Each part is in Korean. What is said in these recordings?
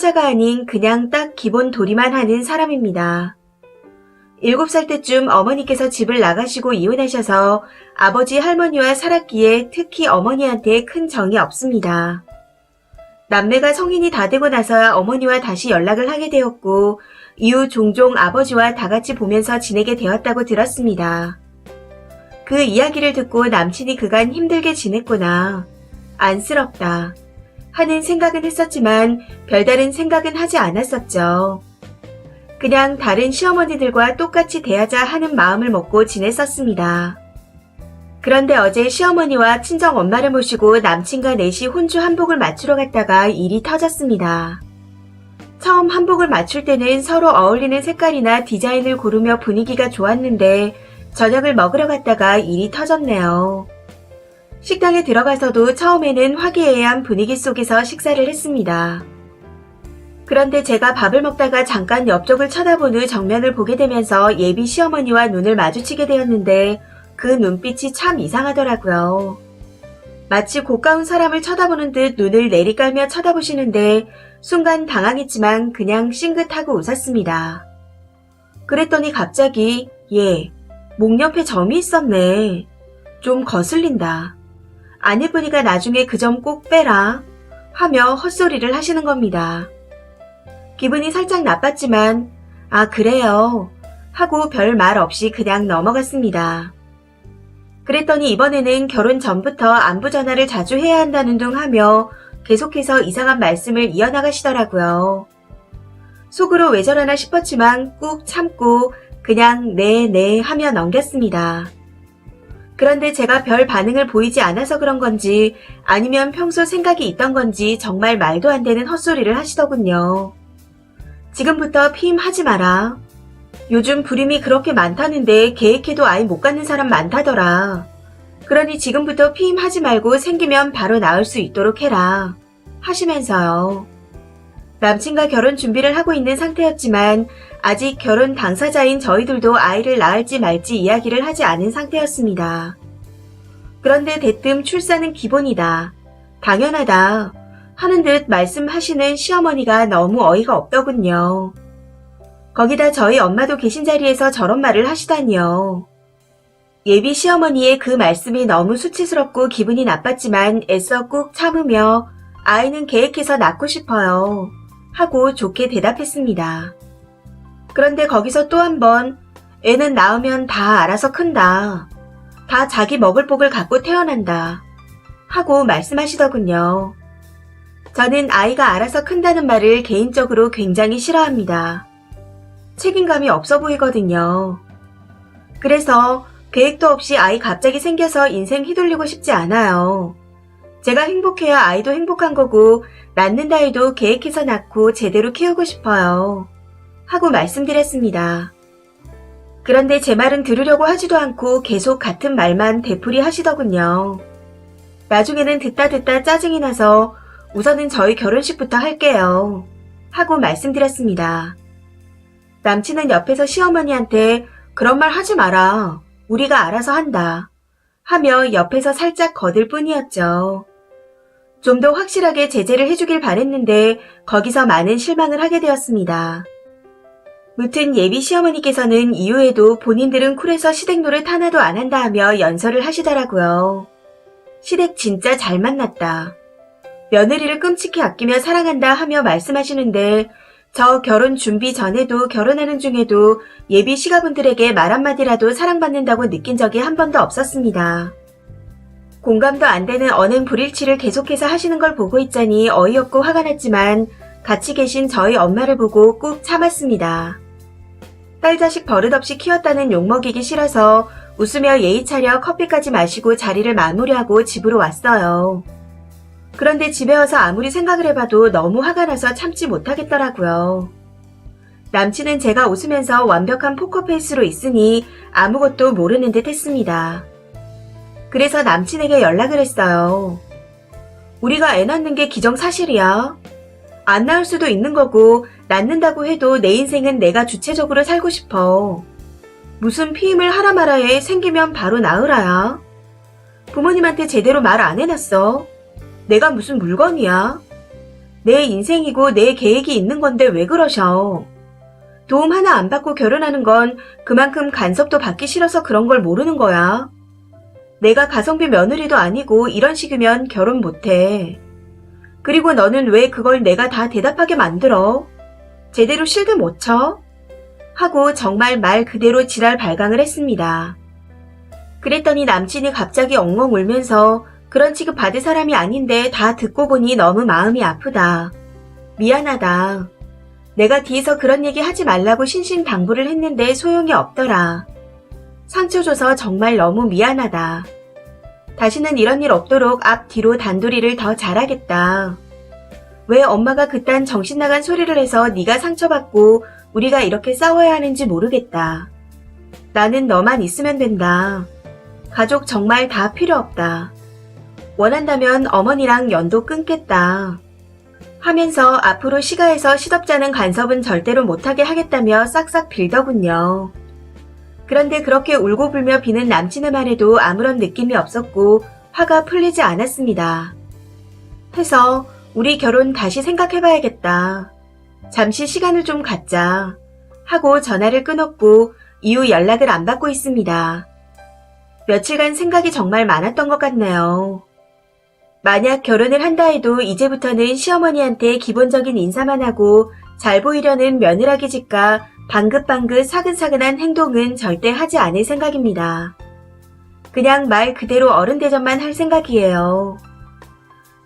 자가 아닌 그냥 딱 기본 도리만 하는 사람입니다. 7살 때쯤 어머니께서 집을 나가시고 이혼하셔서 아버지 할머니와 살았기에 특히 어머니한테 큰 정이 없습니다. 남매가 성인이 다 되고 나서야 어머니와 다시 연락을 하게 되었고 이후 종종 아버지와 다 같이 보면서 지내게 되었다고 들었습니다. 그 이야기를 듣고 남친이 그간 힘들게 지냈구나, 안쓰럽다 하는 생각은 했었지만 별다른 생각은 하지 않았었죠. 그냥 다른 시어머니들과 똑같이 대하자 하는 마음을 먹고 지냈었습니다. 그런데 어제 시어머니와 친정엄마를 모시고 남친과 넷이 혼주 한복을 맞추러 갔다가 일이 터졌습니다. 처음 한복을 맞출 때는 서로 어울리는 색깔이나 디자인을 고르며 분위기가 좋았는데 저녁을 먹으러 갔다가 일이 터졌네요. 식당에 들어가서도 처음에는 화기애애한 분위기 속에서 식사를 했습니다. 그런데 제가 밥을 먹다가 잠깐 옆쪽을 쳐다본 후 정면을 보게 되면서 예비 시어머니와 눈을 마주치게 되었는데 그 눈빛이 참 이상하더라고요. 마치 고가운 사람을 쳐다보는 듯 눈을 내리깔며 쳐다보시는데 순간 당황했지만 그냥 싱긋하고 웃었습니다. 그랬더니 갑자기 목 옆에 점이 있었네. 좀 거슬린다. 안 예쁘니까 나중에 그 점 꼭 빼라 하며 헛소리를 하시는 겁니다. 기분이 살짝 나빴지만 아 그래요 하고 별 말 없이 그냥 넘어갔습니다. 그랬더니 이번에는 결혼 전부터 안부 전화를 자주 해야 한다는 둥 하며 계속해서 이상한 말씀을 이어나가시더라고요. 속으로 왜 저러나 싶었지만 꾹 참고 그냥 네 하며 넘겼습니다. 그런데 제가 별 반응을 보이지 않아서 그런 건지 아니면 평소 생각이 있던 건지 정말 말도 안 되는 헛소리를 하시더군요. 지금부터 피임하지 마라. 요즘 불임이 그렇게 많다는데 계획해도 아예 못 갖는 사람 많다더라. 그러니 지금부터 피임하지 말고 생기면 바로 낳을 수 있도록 해라. 하시면서요. 남친과 결혼 준비를 하고 있는 상태였지만 아직 결혼 당사자인 저희들도 아이를 낳을지 말지 이야기를 하지 않은 상태였습니다. 그런데 대뜸 출산은 기본이다. 당연하다. 하는 듯 말씀하시는 시어머니가 너무 어이가 없더군요. 거기다 저희 엄마도 계신 자리에서 저런 말을 하시다니요. 예비 시어머니의 그 말씀이 너무 수치스럽고 기분이 나빴지만 애써 꾹 참으며 아이는 계획해서 낳고 싶어요. 하고 좋게 대답했습니다. 그런데 거기서 또 한 번 애는 낳으면 다 알아서 큰다. 다 자기 먹을 복을 갖고 태어난다. 하고 말씀하시더군요. 저는 아이가 알아서 큰다는 말을 개인적으로 굉장히 싫어합니다. 책임감이 없어 보이거든요. 그래서 계획도 없이 아이 갑자기 생겨서 인생 휘둘리고 싶지 않아요. 제가 행복해야 아이도 행복한 거고 낳는다 해도 계획해서 낳고 제대로 키우고 싶어요. 하고 말씀드렸습니다. 그런데 제 말은 들으려고 하지도 않고 계속 같은 말만 되풀이 하시더군요. 나중에는 듣다 짜증이 나서 우선은 저희 결혼식부터 할게요. 하고 말씀드렸습니다. 남친은 옆에서 시어머니한테 그런 말 하지 마라. 우리가 알아서 한다. 하며 옆에서 살짝 거들 뿐이었죠. 좀 더 확실하게 제재를 해주길 바랬는데 거기서 많은 실망을 하게 되었습니다. 무튼 예비 시어머니께서는 이후에도 본인들은 쿨해서 시댁 노릇 하나도 안 한다 하며 연설을 하시더라고요. 시댁 진짜 잘 만났다. 며느리를 끔찍히 아끼며 사랑한다 하며 말씀하시는데 저 결혼 준비 전에도 결혼하는 중에도 예비 시가분들에게 말 한마디라도 사랑받는다고 느낀 적이 한 번도 없었습니다. 공감도 안 되는 언행 불일치를 계속해서 하시는 걸 보고 있자니 어이없고 화가 났지만 같이 계신 저희 엄마를 보고 꾹 참았습니다. 딸 자식 버릇없이 키웠다는 욕먹이기 싫어서 웃으며 예의 차려 커피까지 마시고 자리를 마무리하고 집으로 왔어요. 그런데 집에 와서 아무리 생각을 해봐도 너무 화가 나서 참지 못하겠더라고요. 남친은 제가 웃으면서 완벽한 포커페이스로 있으니 아무것도 모르는 듯 했습니다. 그래서 남친에게 연락을 했어요. 우리가 애 낳는 게 기정사실이야. 안 낳을 수도 있는 거고 낳는다고 해도 내 인생은 내가 주체적으로 살고 싶어. 무슨 피임을 하라 마라에 생기면 바로 낳으라야. 부모님한테 제대로 말 안 해놨어. 내가 무슨 물건이야. 내 인생이고 내 계획이 있는 건데 왜 그러셔? 도움 하나 안 받고 결혼하는 건 그만큼 간섭도 받기 싫어서 그런 걸 모르는 거야. 내가 가성비 며느리도 아니고 이런 식이면 결혼 못해. 그리고 너는 왜 그걸 내가 다 대답하게 만들어? 제대로 실드 못 쳐? 하고 정말 말 그대로 지랄 발광을 했습니다. 그랬더니 남친이 갑자기 엉엉 울면서 그런 취급 받을 사람이 아닌데 다 듣고 보니 너무 마음이 아프다. 미안하다. 내가 뒤에서 그런 얘기 하지 말라고 신신당부를 했는데 소용이 없더라. 상처 줘서 정말 너무 미안하다. 다시는 이런 일 없도록 앞뒤로 단도리를 더 잘하겠다. 왜 엄마가 그딴 정신나간 소리를 해서 네가 상처받고 우리가 이렇게 싸워야 하는지 모르겠다. 나는 너만 있으면 된다. 가족 정말 다 필요 없다. 원한다면 어머니랑 연도 끊겠다. 하면서 앞으로 시가에서 시덥잖은 간섭은 절대로 못하게 하겠다며 싹싹 빌더군요. 그런데 그렇게 울고불며 비는 남친의 말에도 아무런 느낌이 없었고 화가 풀리지 않았습니다. 해서 우리 결혼 다시 생각해봐야겠다. 잠시 시간을 좀 갖자 하고 전화를 끊었고 이후 연락을 안 받고 있습니다. 며칠간 생각이 정말 많았던 것 같네요. 만약 결혼을 한다 해도 이제부터는 시어머니한테 기본적인 인사만 하고 잘 보이려는 며느라기 짓과 방긋방긋 사근사근한 행동은 절대 하지 않을 생각입니다. 그냥 말 그대로 어른 대접만 할 생각이에요.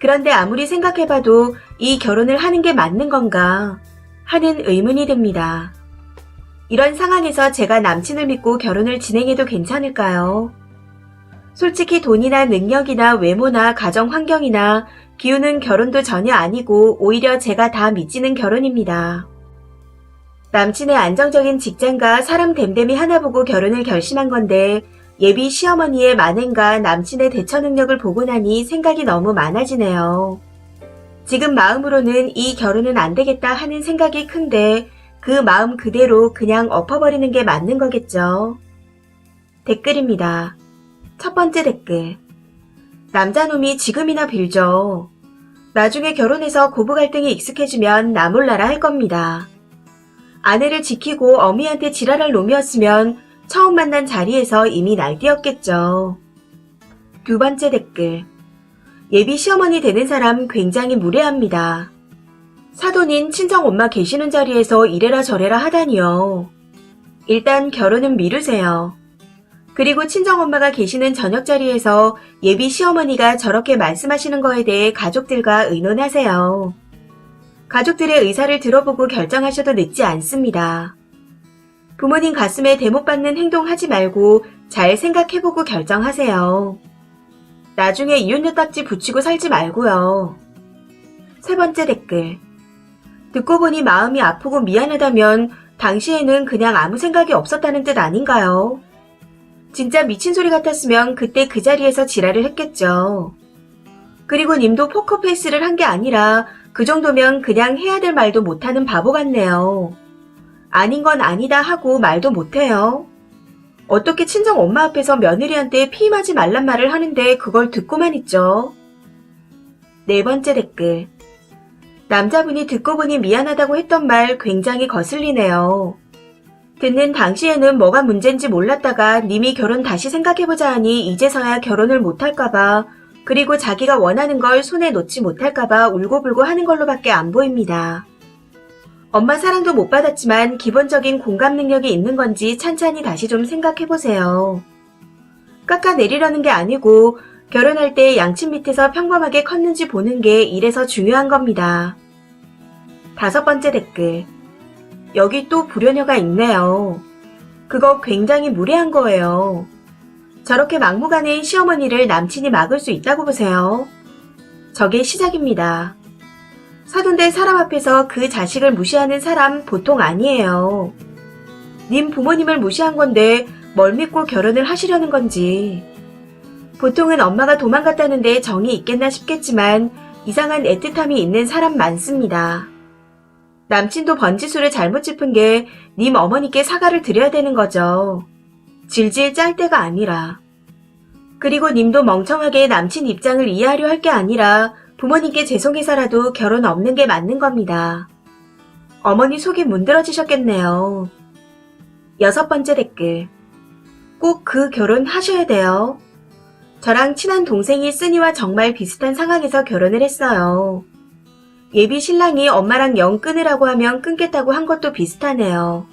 그런데 아무리 생각해봐도 이 결혼을 하는 게 맞는 건가 하는 의문이 듭니다. 이런 상황에서 제가 남친을 믿고 결혼을 진행해도 괜찮을까요? 솔직히 돈이나 능력이나 외모나 가정 환경이나 기우는 결혼도 전혀 아니고 오히려 제가 다 미치는 결혼입니다. 남친의 안정적인 직장과 사람 됨됨이 하나 보고 결혼을 결심한 건데 예비 시어머니의 만행과 남친의 대처 능력을 보고 나니 생각이 너무 많아지네요. 지금 마음으로는 이 결혼은 안 되겠다 하는 생각이 큰데 그 마음 그대로 그냥 엎어버리는 게 맞는 거겠죠. 댓글입니다. 첫 번째 댓글. 남자놈이 지금이나 빌죠. 나중에 결혼해서 고부 갈등이 익숙해지면 나 몰라라 할 겁니다. 아내를 지키고 어미한테 지랄할 놈이었으면 처음 만난 자리에서 이미 날뛰었겠죠. 두 번째 댓글. 예비 시어머니 되는 사람 굉장히 무례합니다. 사돈인 친정엄마 계시는 자리에서 이래라 저래라 하다니요. 일단 결혼은 미루세요. 그리고 친정엄마가 계시는 저녁 자리에서 예비 시어머니가 저렇게 말씀하시는 거에 대해 가족들과 의논하세요. 가족들의 의사를 들어보고 결정하셔도 늦지 않습니다. 부모님 가슴에 대못 박는 행동하지 말고 잘 생각해보고 결정하세요. 나중에 이혼녀 딱지 붙이고 살지 말고요. 세 번째 댓글. 듣고 보니 마음이 아프고 미안하다면 당시에는 그냥 아무 생각이 없었다는 뜻 아닌가요? 진짜 미친 소리 같았으면 그때 그 자리에서 지랄을 했겠죠. 그리고 님도 포커페이스를 한 게 아니라 그 정도면 그냥 해야 될 말도 못하는 바보 같네요. 아닌 건 아니다 하고 말도 못해요. 어떻게 친정 엄마 앞에서 며느리한테 피임하지 말란 말을 하는데 그걸 듣고만 있죠. 네 번째 댓글. 남자분이 듣고 보니 미안하다고 했던 말 굉장히 거슬리네요. 듣는 당시에는 뭐가 문제인지 몰랐다가 님이 결혼 다시 생각해보자 하니 이제서야 결혼을 못할까봐 그리고 자기가 원하는 걸 손에 놓지 못할까봐 울고불고 하는 걸로밖에 안 보입니다. 엄마 사랑도 못 받았지만 기본적인 공감 능력이 있는 건지 찬찬히 다시 좀 생각해보세요. 깎아내리려는 게 아니고 결혼할 때 양친 밑에서 평범하게 컸는지 보는 게 이래서 중요한 겁니다. 다섯 번째 댓글. 여기 또 불효녀가 있네요. 그거 굉장히 무례한 거예요. 저렇게 막무가내인 시어머니를 남친이 막을 수 있다고 보세요. 저게 시작입니다. 사돈된 사람 앞에서 그 자식을 무시하는 사람 보통 아니에요. 님 부모님을 무시한 건데 뭘 믿고 결혼을 하시려는 건지. 보통은 엄마가 도망갔다는데 정이 있겠나 싶겠지만 이상한 애틋함이 있는 사람 많습니다. 남친도 번지수를 잘못 짚은 게 님 어머니께 사과를 드려야 되는 거죠. 질질 짤 때가 아니라. 그리고 님도 멍청하게 남친 입장을 이해하려 할 게 아니라 부모님께 죄송해서라도 결혼 없는 게 맞는 겁니다. 어머니 속이 문드러지셨겠네요. 6번째 댓글. 꼭 그 결혼 하셔야 돼요. 저랑 친한 동생이 쓰니와 정말 비슷한 상황에서 결혼을 했어요. 예비 신랑이 엄마랑 영 끊으라고 하면 끊겠다고 한 것도 비슷하네요.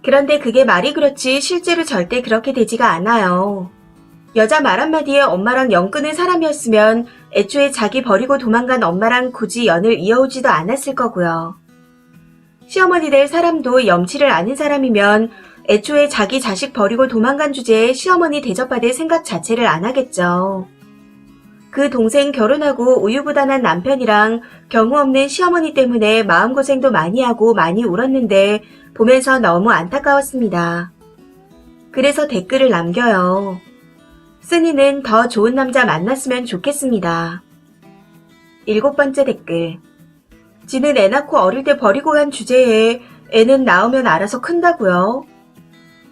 그런데 그게 말이 그렇지 실제로 절대 그렇게 되지가 않아요. 여자 말 한마디에 엄마랑 영 끊을 사람이었으면 애초에 자기 버리고 도망간 엄마랑 굳이 연을 이어오지도 않았을 거고요. 시어머니 될 사람도 염치를 아는 사람이면 애초에 자기 자식 버리고 도망간 주제에 시어머니 대접받을 생각 자체를 안 하겠죠. 그 동생 결혼하고 우유부단한 남편이랑 경우 없는 시어머니 때문에 마음고생도 많이 하고 많이 울었는데 보면서 너무 안타까웠습니다. 그래서 댓글을 남겨요. 쓰니는 더 좋은 남자 만났으면 좋겠습니다. 7번째 댓글. 지는 애 낳고 어릴 때 버리고 간 주제에 애는 낳으면 알아서 큰다고요?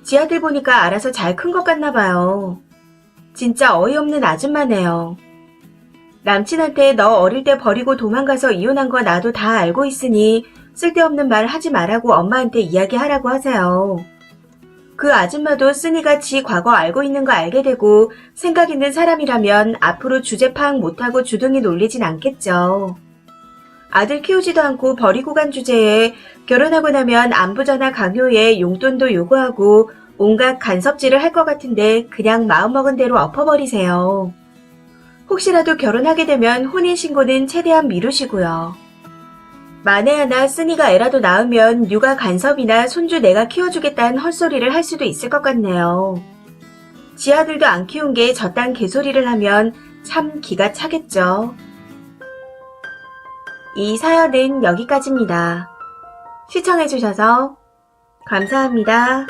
지 아들 보니까 알아서 잘 큰 것 같나 봐요. 진짜 어이없는 아줌마네요. 남친한테 너 어릴 때 버리고 도망가서 이혼한 거 나도 다 알고 있으니 쓸데없는 말 하지 말라고 엄마한테 이야기하라고 하세요. 그 아줌마도 쓰니가 지 과거 알고 있는 거 알게 되고 생각 있는 사람이라면 앞으로 주제 파악 못하고 주둥이 놀리진 않겠죠. 아들 키우지도 않고 버리고 간 주제에 결혼하고 나면 안부전화 강요에 용돈도 요구하고 온갖 간섭질을 할 것 같은데 그냥 마음먹은 대로 엎어버리세요. 혹시라도 결혼하게 되면 혼인신고는 최대한 미루시고요. 만에 하나 쓰니가 애라도 낳으면 육아 간섭이나 손주 내가 키워주겠다는 헛소리를 할 수도 있을 것 같네요. 지 아들도 안 키운 게 저딴 개소리를 하면 참 기가 차겠죠. 이 사연은 여기까지입니다. 시청해주셔서 감사합니다.